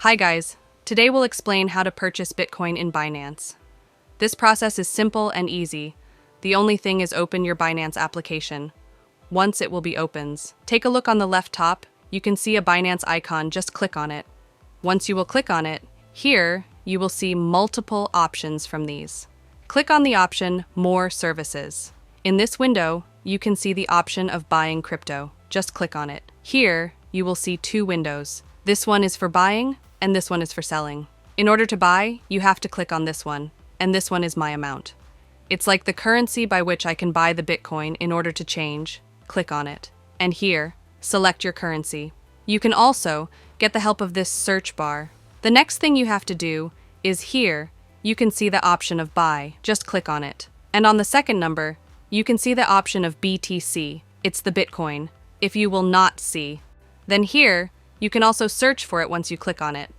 Hi guys, today we'll explain how to purchase Bitcoin in Binance. This process is simple and easy. The only thing is open your Binance application. Once it will be opens, take a look on the left top, you can see a Binance icon, just click on it. Once you will click on it, here you will see multiple options from these. Click on the option More Services. In this window, you can see the option of buying crypto. Just click on it. Here, you will see two windows. This one is for buying, and this one is for selling. In order to buy, you have to click on this one, and this one is my amount. It's like the currency by which I can buy the Bitcoin in order to change. Click on it. And here, select your currency. You can also get the help of this search bar. The next thing you have to do is here, you can see the option of buy. Just click on it. And on the second number, you can see the option of BTC. It's the Bitcoin. If you will not see, then here, you can also search for it once you click on it.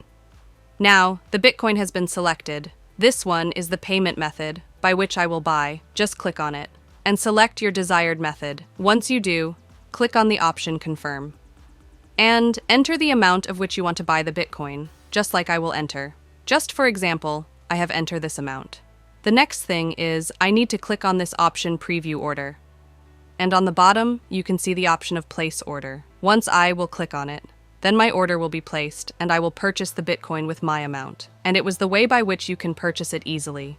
Now, the Bitcoin has been selected. This one is the payment method by which I will buy. Just click on it and select your desired method. Once you do, click on the option Confirm. And enter the amount of which you want to buy the Bitcoin, just like I will enter. Just for example, I have entered this amount. The next thing is I need to click on this option Preview Order. And on the bottom, you can see the option of Place Order. Once I will click on it, then my order will be placed and I will purchase the Bitcoin with my amount. And it was the way by which you can purchase it easily.